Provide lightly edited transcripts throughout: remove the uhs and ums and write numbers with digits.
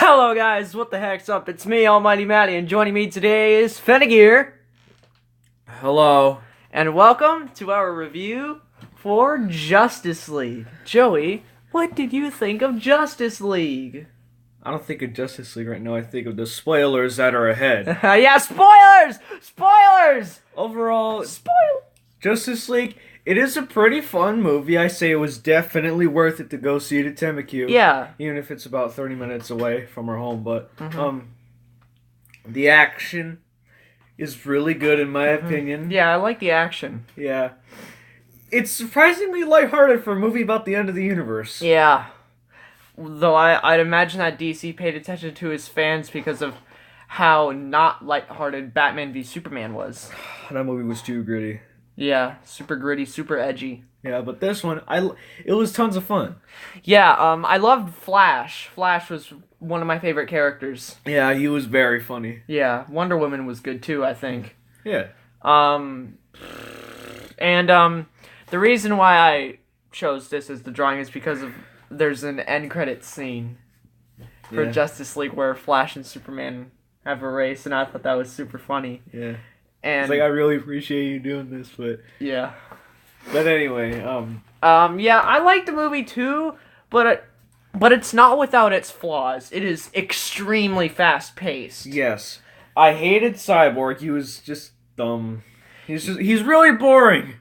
Hello guys, what the heck's up? It's me, Almighty Matty, and joining me today is Fennegear. Hello. And welcome to our review for Justice League. Joey, what did you think of Justice League? I don't think of Justice League right now. I think of the spoilers that are ahead. Yeah, spoilers! Spoilers! Overall, Spoil! Justice League, it is a pretty fun movie. I say it was definitely worth it to go see it at Temecue. Yeah. Even if it's about 30 minutes away from our home. But the action is really good in my opinion. Yeah, I like the action. Yeah. It's surprisingly lighthearted for a movie about the end of the universe. Yeah. Though I'd imagine that DC paid attention to his fans because of how not lighthearted Batman v Superman was. That movie was too gritty. Yeah, super gritty, super edgy. Yeah, but this one, it was tons of fun. Yeah, I loved Flash. Flash was one of my favorite characters. Yeah, he was very funny. Yeah, Wonder Woman was good too, I think. Yeah. The reason why I chose this as the drawing is because there's an end credits scene for Justice League where Flash and Superman have a race, and I thought that was super funny. Yeah. And it's like, I really appreciate you doing this, but... Yeah. But anyway, yeah, I like the movie too, but it's not without its flaws. It is extremely fast-paced. Yes. I hated Cyborg. He was just dumb. He's really boring.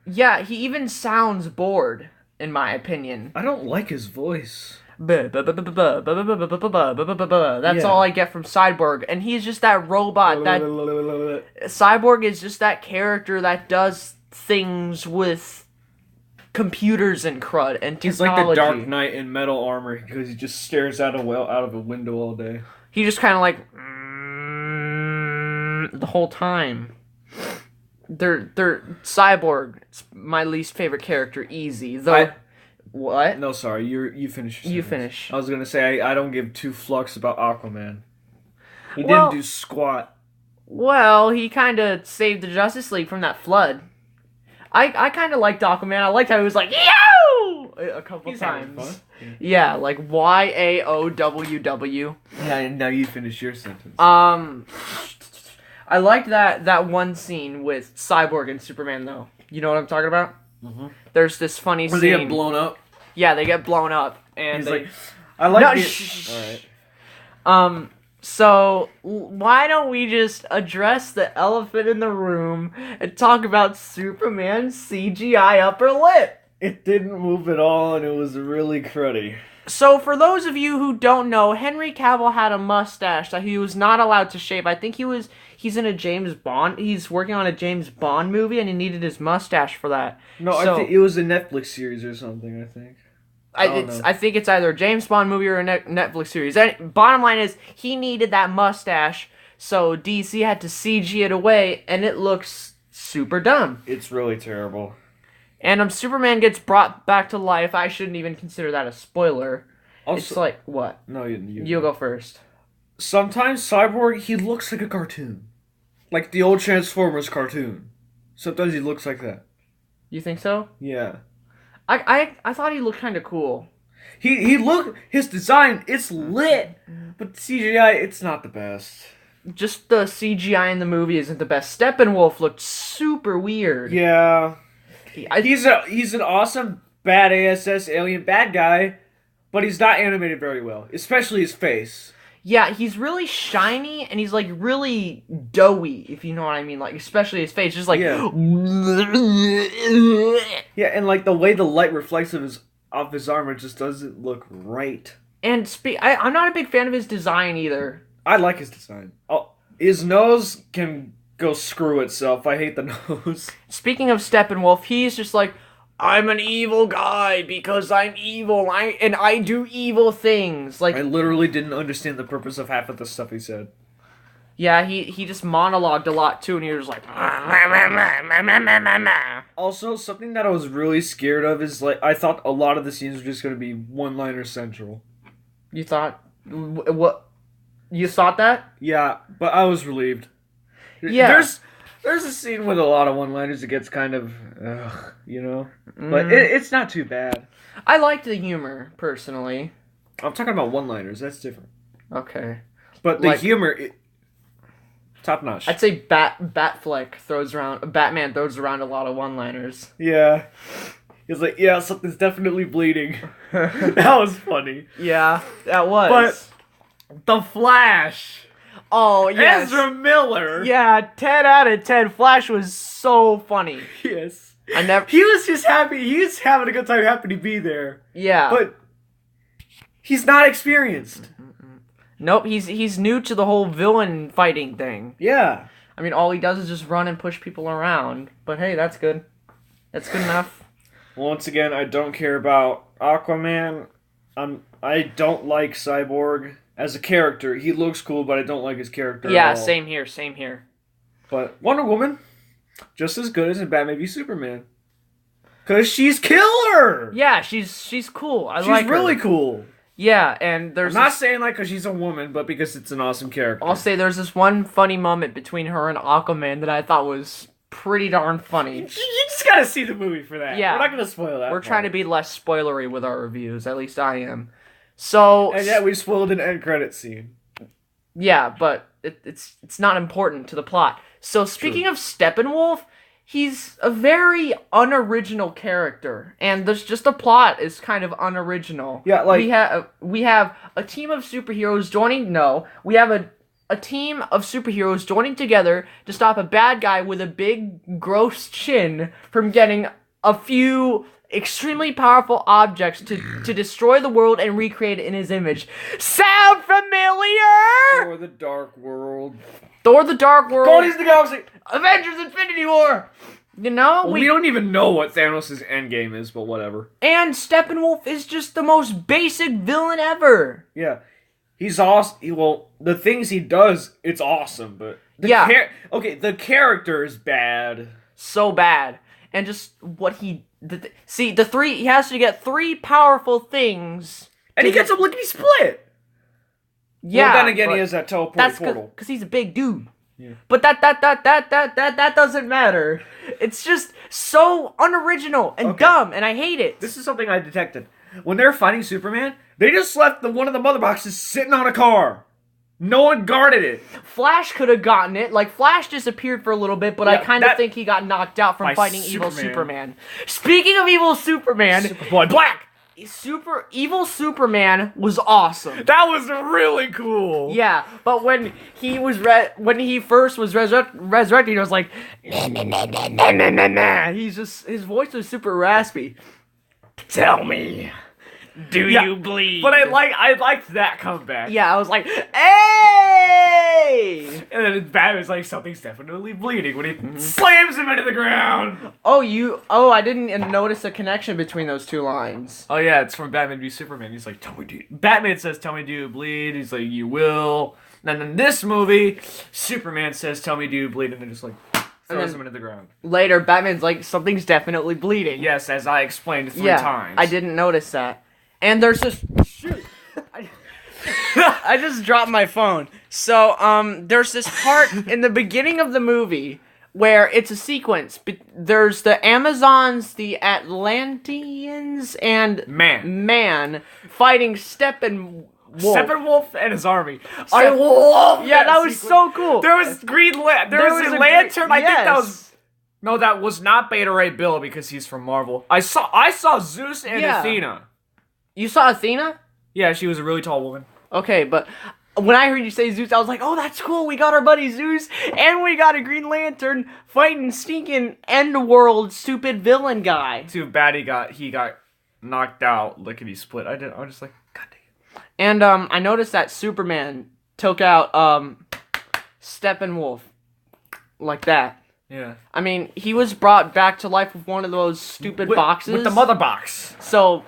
Yeah, he even sounds bored, in my opinion. I don't like his voice. That's all I get from Cyborg, and he's just that robot. Cyborg is just that character that does things with computers and crud and technology. He's like the Dark Knight in metal armor because he just stares out of a window all day. He just kind of like the whole time. They're Cyborg. It's my least favorite character, easy though. What? No, sorry. You finish. You finish. I was gonna say I don't give two fucks about Aquaman. He didn't do squat. Well, he kind of saved the Justice League from that flood. I kind of liked Aquaman. I liked how he was like "Yow!" a couple times. Yeah, like YAOWW. Yeah, and now you finish your sentence. I liked that one scene with Cyborg and Superman though. You know what I'm talking about? Mm-hmm. There's this funny scene. Where they get blown up? Yeah, they get blown up. And he's like, I like Alright. So, why don't we just address the elephant in the room and talk about Superman's CGI upper lip? It didn't move at all, and it was really cruddy. So, for those of you who don't know, Henry Cavill had a mustache that he was not allowed to shave. I think he's in a James Bond. He's working on a James Bond movie, and he needed his mustache for that. No, I think it was a Netflix series or something. I think. I think it's either a James Bond movie or a Netflix series. Bottom line is, he needed that mustache, so DC had to CG it away, and it looks super dumb. It's really terrible. And Superman gets brought back to life. I shouldn't even consider that a spoiler. Also, it's like, what? No, you go first. Sometimes Cyborg, he looks like a cartoon. Like the old Transformers cartoon. Sometimes he looks like that. You think so? Yeah. I thought he looked kind of cool. His design, it's lit, but CGI, it's not the best. Just the CGI in the movie isn't the best. Steppenwolf looked super weird. Yeah. He's an awesome badass alien bad guy, but he's not animated very well, especially his face. Yeah, he's really shiny, and he's, like, really doughy, if you know what I mean. Like, especially his face, just like... Yeah, and, like, the way the light reflects off his armor just doesn't look right. And I'm not a big fan of his design, either. I like his design. Oh, his nose can go screw itself. I hate the nose. Speaking of Steppenwolf, he's just like... I'm an evil guy because I'm evil. I do evil things. Like, I literally didn't understand the purpose of half of the stuff he said. Yeah, he just monologued a lot too, and he was like. Also, something that I was really scared of is like I thought a lot of the scenes were just going to be one-liner central. You thought what? You thought that? Yeah, but I was relieved. Yeah. There's a scene with a lot of one-liners that gets kind of, you know? But it's not too bad. I liked the humor, personally. I'm talking about one-liners. That's different. Okay. But the humor, top notch. I'd say Batman throws around a lot of one-liners. Yeah. He's like, yeah, something's definitely bleeding. That was funny. Yeah, that was. But the Flash. Oh, yes. Ezra Miller. Yeah, 10 out of 10. Flash was so funny. Yes. He was just happy. He was having a good time, happy to be there. Yeah. But he's not experienced. Nope, he's new to the whole villain fighting thing. Yeah. I mean, all he does is just run and push people around. But hey, that's good. That's good enough. Once again, I don't care about Aquaman. I don't like Cyborg as a character. He looks cool, but I don't like his character at all. Same here. But Wonder Woman, just as good as in Batman v Superman. Because she's killer! Yeah, she's cool. She's really cool. Yeah, and there's... I'm not saying like because she's a woman, but because it's an awesome character. I'll say there's this one funny moment between her and Aquaman that I thought was pretty darn funny. You just gotta see the movie for that. Yeah. We're not gonna spoil that. We're trying to be less spoilery with our reviews. At least I am. So... And yeah, we spoiled an end credit scene. Yeah, but it's not important to the plot. So speaking of Steppenwolf, he's a very unoriginal character, and there's just the plot is kind of unoriginal. Yeah, like we have a team of superheroes joining. No, we have a team of superheroes joining together to stop a bad guy with a big, gross chin from getting a few extremely powerful objects to destroy the world and recreate it in his image. Sound familiar? Thor: The Dark World. Thor: The Dark World. Guardians of the Galaxy. Avengers: Infinity War. You know, we don't even know what Thanos' endgame is, but whatever. And Steppenwolf is just the most basic villain ever. Yeah. He's awesome. Well, the things he does, it's awesome, but... the character is bad. So bad. And just what he... he has to get 3 powerful things. And he gets a lickety-split! Yeah, well, then again, he has that teleport portal. Because he's a big dude. Yeah. But that doesn't matter. It's just so unoriginal and dumb, and I hate it. This is something I detected. When they're fighting Superman, they just left one of the mother boxes sitting on a car. No one guarded it. Flash could have gotten it. Like, Flash disappeared for a little bit, but I kind of think he got knocked out from fighting evil Superman. Speaking of evil Superman... Superboy Black! Evil Superman was awesome. That was really cool. Yeah, but when he first was resurrected, he was like, his voice was super raspy. Tell me, do you bleed? But I liked that comeback. Yeah, I was like, hey! And then Batman's like, something's definitely bleeding when he slams him into the ground. I didn't notice a connection between those 2 lines. Oh yeah, it's from Batman v Superman. He's like, Batman says, tell me, do you bleed? He's like, you will. And then in this movie, Superman says, tell me, do you bleed? And then just like, throws him into the ground. Later, Batman's like, something's definitely bleeding. Yes, as I explained 3 times. I didn't notice that. And there's this... Shoot! I just dropped my phone. So, there's this part in the beginning of the movie where it's a sequence. There's the Amazons, the Atlanteans, and Man fighting Steppenwolf and his army. I love that was so cool. There was There was a Lantern. I think that was... No, that was not Beta Ray Bill because he's from Marvel. I saw Zeus and Athena. You saw Athena? Yeah, she was a really tall woman. Okay, but when I heard you say Zeus, I was like, oh, that's cool. We got our buddy Zeus, and we got a Green Lantern fighting stinking end-world stupid villain guy. Too bad he got knocked out, lickety-split. I was just like, god dang it. And I noticed that Superman took out Steppenwolf like that. Yeah. I mean, he was brought back to life with one of those stupid boxes. With the mother box. So...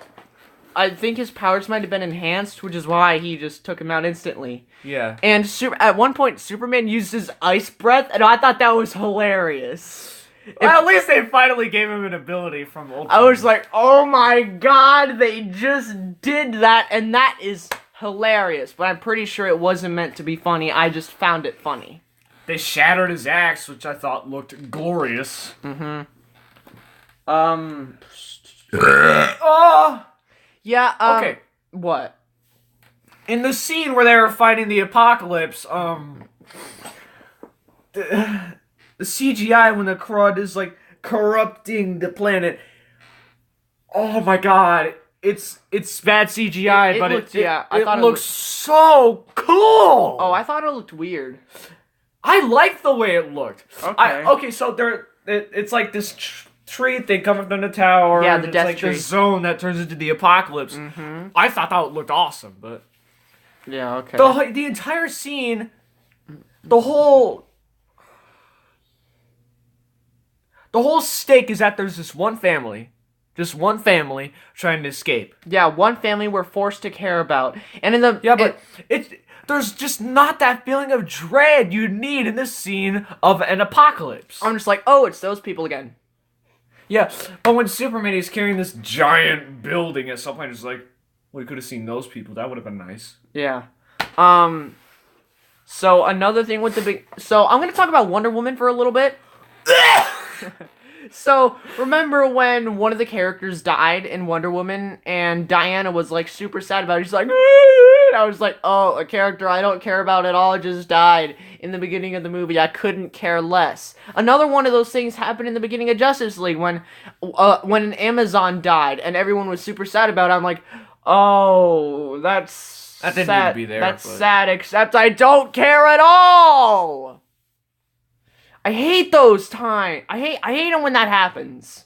I think his powers might have been enhanced, which is why he just took him out instantly. Yeah. And at one point, Superman used his ice breath, and I thought that was hilarious. Well, at least they finally gave him an ability from Ultron. I was like, oh my god, they just did that, and that is hilarious. But I'm pretty sure it wasn't meant to be funny. I just found it funny. They shattered his axe, which I thought looked glorious. Mm-hmm. Oh! Yeah, okay. What? in the scene where they were fighting the apocalypse, the CGI when the crud is like corrupting the planet. Oh my god, it's bad CGI, but it looks so cool. Oh, I thought it looked weird. I like the way it looked. Okay. So it's like this tree thing coming from the tower. Yeah, the death like tree. this zone that turns into the apocalypse. Mm-hmm. I thought that looked awesome, but yeah, okay. the entire scene, the whole stake is that there's this one family. Just one family trying to escape. Yeah, one family we're forced to care about. And in the... Yeah, but there's just not that feeling of dread you need in this scene of an apocalypse. I'm just like, oh, it's those people again. Yeah, but when Superman is carrying this giant building at some point, it's like, well, we could have seen those people. That would have been nice. Yeah. So another thing with the big... So I'm going to talk about Wonder Woman for a little bit. So, remember when one of the characters died in Wonder Woman, and Diana was, like, super sad about it? She's like, and I was like, oh, a character I don't care about at all just died in the beginning of the movie. I couldn't care less. Another one of those things happened in the beginning of Justice League when an Amazon died, and everyone was super sad about it. I'm like, oh, that didn't sad. need to be there. That's sad, except I don't care at all! I hate those times. I hate them when that happens.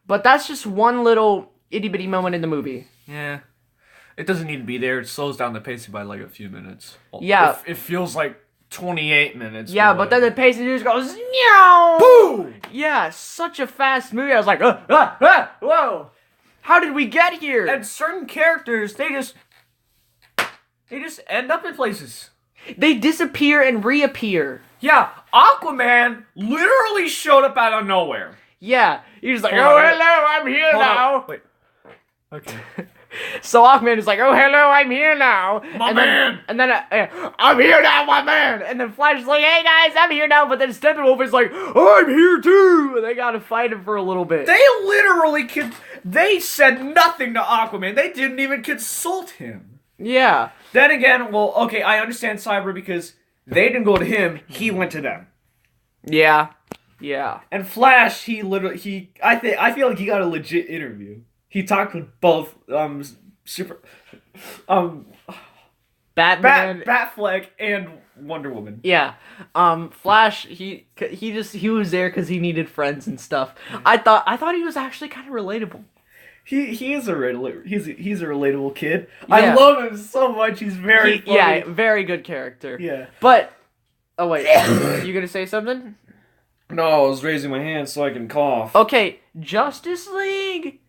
But that's just one little itty-bitty moment in the movie. Yeah. It doesn't need to be there. It slows down the pacing by like a few minutes. Yeah. It feels like 28 minutes. Yeah, but then the pacing just goes, meow! Boom! Yeah, such a fast movie. I was like, whoa! How did we get here? And certain characters, they just end up in places. They disappear and reappear. Yeah, Aquaman literally showed up out of nowhere. Yeah, he was like, oh, hello, I'm here now. Wait. Okay. So Aquaman is like, oh, hello, I'm here now. My man! And then I'm here now, my man! And then Flash is like, hey, guys, I'm here now. But then Steppenwolf is like, I'm here, too! And they gotta fight him for a little bit. They literally they said nothing to Aquaman. They didn't even consult him. Yeah. Then again, well, okay, I understand Cyber because they didn't go to him, he went to them. Yeah. And Flash, I feel like he got a legit interview. He talked with both Batman, Batfleck and Wonder Woman. Yeah. Flash, he was there because he needed friends and stuff. I thought he was actually kind of relatable. He is a relatable kid. Yeah. I love him so much. He's very funny. Yeah, very good character. Yeah. But oh wait, you gonna say something? No, I was raising my hand so I can cough. Okay, Justice League.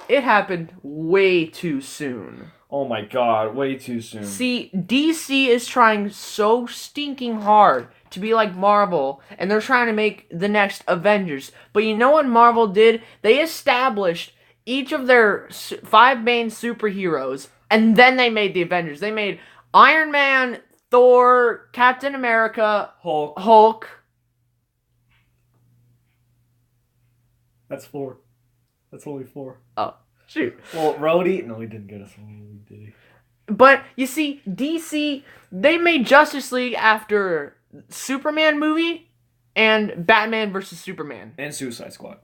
It happened way too soon. Oh my god, way too soon. See, DC is trying so stinking hard to be like Marvel, and they're trying to make the next Avengers. But you know what Marvel did? They established each of their 5 main superheroes, and then they made the Avengers. They made Iron Man, Thor, Captain America, Hulk. That's 4. That's only 4. Oh, shoot. Well, Rhodey? No, he didn't get us all, did he? But, you see, DC, they made Justice League after Superman movie and Batman vs. Superman. And Suicide Squad.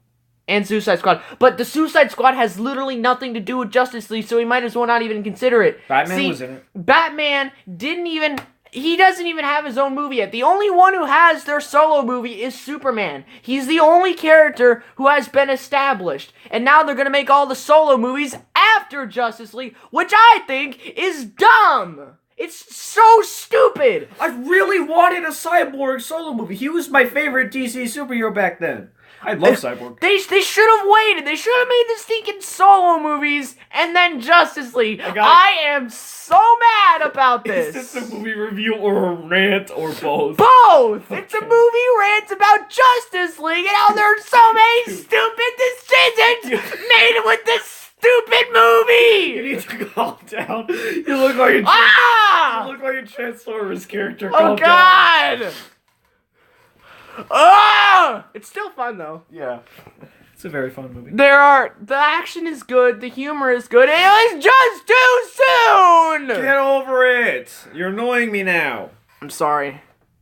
But the Suicide Squad has literally nothing to do with Justice League, so we might as well not even consider it. Batman was in it. Batman he doesn't even have his own movie yet. The only one who has their solo movie is Superman. He's the only character who has been established. And now they're gonna make all the solo movies after Justice League, which I think is dumb. It's so stupid. I really wanted a Cyborg solo movie. He was my favorite DC superhero back then. I love Cyborg. They should have waited. They should have made the stinking solo movies and then Justice League. I am so mad about this. Is this a movie review or a rant or both? Both! Okay. It's a movie rant about Justice League and how there's so many stupid decisions made with this stupid movie! You need to calm down. You look like a Transformers character. Oh God! Ah! It's still fun though. Yeah. It's a very fun movie. The action is good, the humor is good, and it was just too soon! Get over it! You're annoying me now. I'm sorry.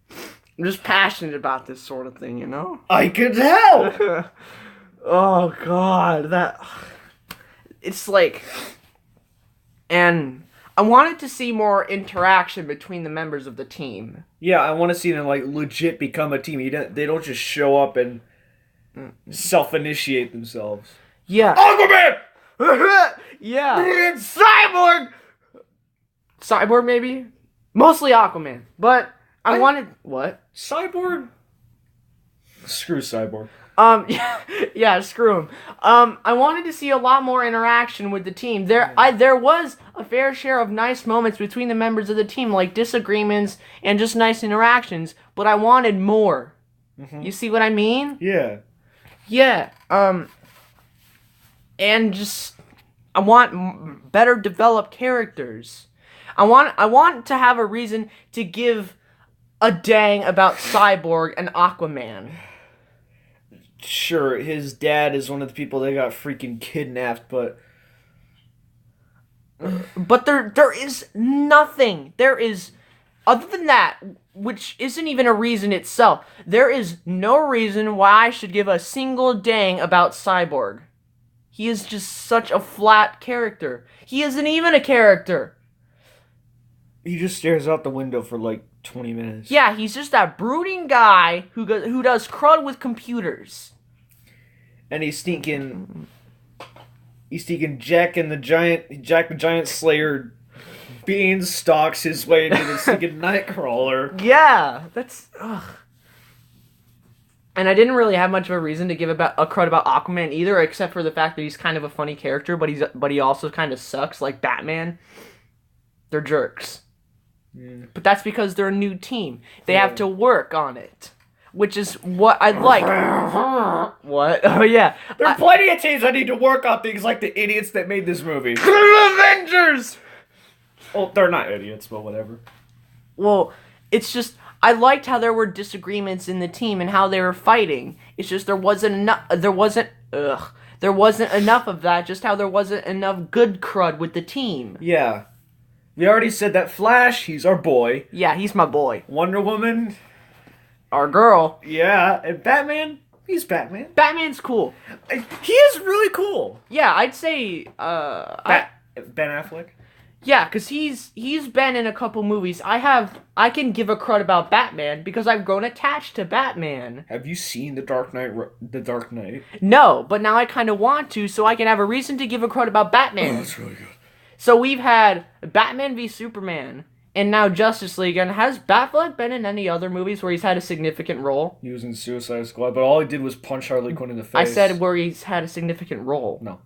I'm just passionate about this sort of thing, you know? I could tell! Oh, God, it's like... And I wanted to see more interaction between the members of the team. Yeah, I want to see them, like, legit become a team. They don't just show up and self-initiate themselves. Yeah. Aquaman! Yeah. Cyborg! Cyborg, maybe? Mostly Aquaman. But I wanted... What? Cyborg? Screw Cyborg. Yeah, screw him. I wanted to see a lot more interaction with the team. There was a fair share of nice moments between the members of the team, like disagreements and just nice interactions, but I wanted more. Mm-hmm. You see what I mean? Yeah. Yeah, and just, I want better developed characters. I want to have a reason to give a dang about Cyborg and Aquaman. Sure, his dad is one of the people that got freaking kidnapped, but there is nothing. There is, other than that, which isn't even a reason itself, there is no reason why I should give a single dang about Cyborg. He is just such a flat character. He isn't even a character. He just stares out the window for like 20 minutes. Yeah, he's just that brooding guy who does crud with computers. And he's stinking Jack the Giant Slayer beanstalks his way into the stinking Nightcrawler. Yeah, that's... Ugh. And I didn't really have much of a reason to give a crud about Aquaman either, except for the fact that he's kind of a funny character, but he also kind of sucks, like Batman. They're jerks. Mm. But that's because they're a new team. They have to work on it, which is what I like. What? Oh, yeah. There are plenty of teams that need to work on things like the idiots that made this movie. The Avengers! Well, they're not idiots, but whatever. Well, it's just, I liked how there were disagreements in the team and how they were fighting. It's just there wasn't enough of that, just how there wasn't enough good crud with the team. Yeah. We already said that Flash, he's our boy. Yeah, he's my boy. Wonder Woman, our girl. Yeah, and Batman, he's Batman. Batman's cool. He is really cool. Yeah, I'd say, Ben Affleck? Yeah, because he's been in a couple movies. I can give a crud about Batman because I've grown attached to Batman. Have you seen The Dark Knight? No, but now I kind of want to, so I can have a reason to give a crud about Batman. Oh, that's really good. So we've had Batman v Superman, and now Justice League. And has Batfleck been in any other movies where he's had a significant role? He was in Suicide Squad, but all he did was punch Harley Quinn in the face. I said where he's had a significant role. No.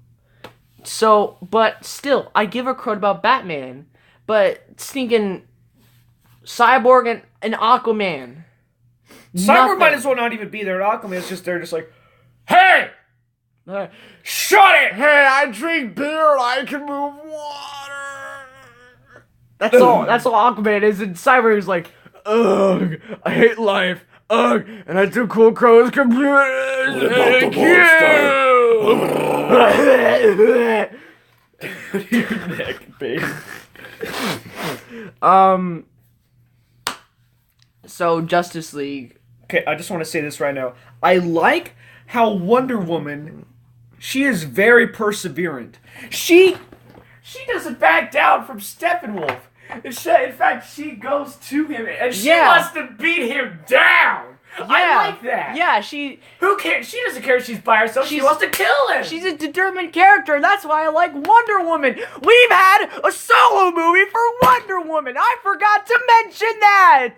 So, but still, I give a crud about Batman, but stinking Cyborg and Aquaman. Cyborg might as well not even be there. Aquaman's just there, just like, hey! Shut it! Hey, I drink beer and I can move water. That's all Aquaman is, and Cyborg is like, ugh, I hate life. Ugh, and I do cool crows computers. Thank you. Your neck, babe. So Justice League. Okay, I just want to say this right now. I like how Wonder Woman, she is very perseverant. She doesn't back down from Steppenwolf. In fact, she goes to him and she wants to beat him down. Yeah. I like that. Yeah, who cares? She doesn't care if she's by herself. She wants to kill him. She's a determined character, and that's why I like Wonder Woman. We've had a solo movie for Wonder Woman. I forgot to mention that.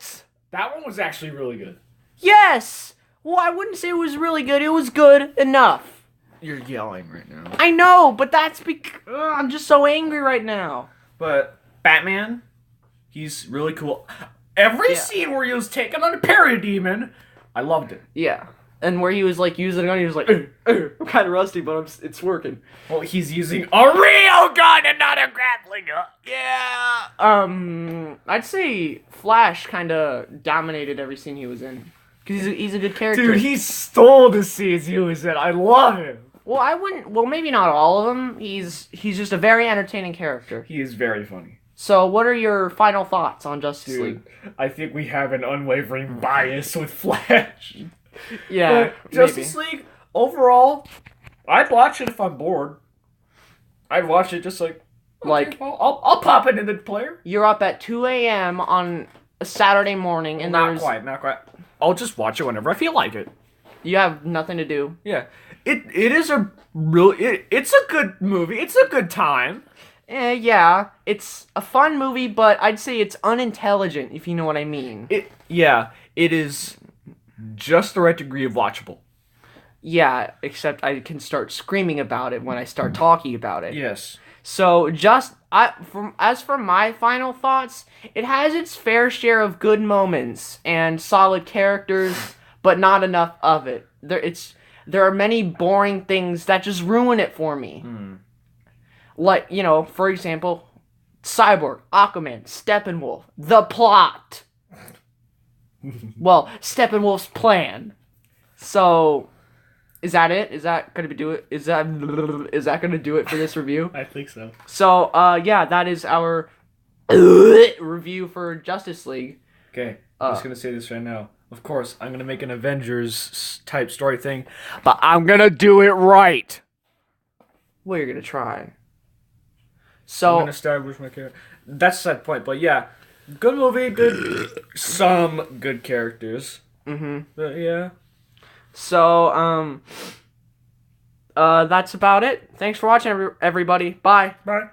That one was actually really good. Yes. Well, I wouldn't say it was really good. It was good enough. You're yelling right now. I know, but that's because I'm just so angry right now. But Batman, he's really cool. Every scene where he was taking on a parademon, I loved it. Yeah. And where he was like using a gun, he was like, I'm kind of rusty, but it's working. Well, he's using a real gun and not a grappling gun. Yeah. I'd say Flash kind of dominated every scene he was in. Because he's a good character. Dude, he stole the scenes he was in. I love him. Well, I wouldn't. Well, maybe not all of them. He's just a very entertaining character. He is very funny. So, what are your final thoughts on Justice League? I think we have an unwavering bias with Flash. Yeah, Justice League, overall, I'd watch it if I'm bored. I'd watch it just okay, I'll pop it in the player. You're up at 2 a.m. on a Saturday morning, and not quite. I'll just watch it whenever I feel like it. You have nothing to do. Yeah, it is a it's a good movie. It's a good time. Yeah, it's a fun movie, but I'd say it's unintelligent, if you know what I mean. It is just the right degree of watchable. Yeah, except I can start screaming about it when I start talking about it. Yes. So, as for my final thoughts, it has its fair share of good moments and solid characters, but not enough of it. There are many boring things that just ruin it for me. Like, for example, Cyborg, Aquaman, Steppenwolf, the plot. Well, Steppenwolf's plan. So, is that it? Is that gonna do it? Is that gonna do it for this review? I think so. So, yeah, that is our review for Justice League. Okay, I'm just gonna say this right now. Of course, I'm gonna make an Avengers type story thing, but I'm gonna do it right. Well, you're gonna try. So I'm gonna establish my character. That's that point, but yeah, good movie, some good characters. But yeah. So, that's about it. Thanks for watching, everybody. Bye. Bye.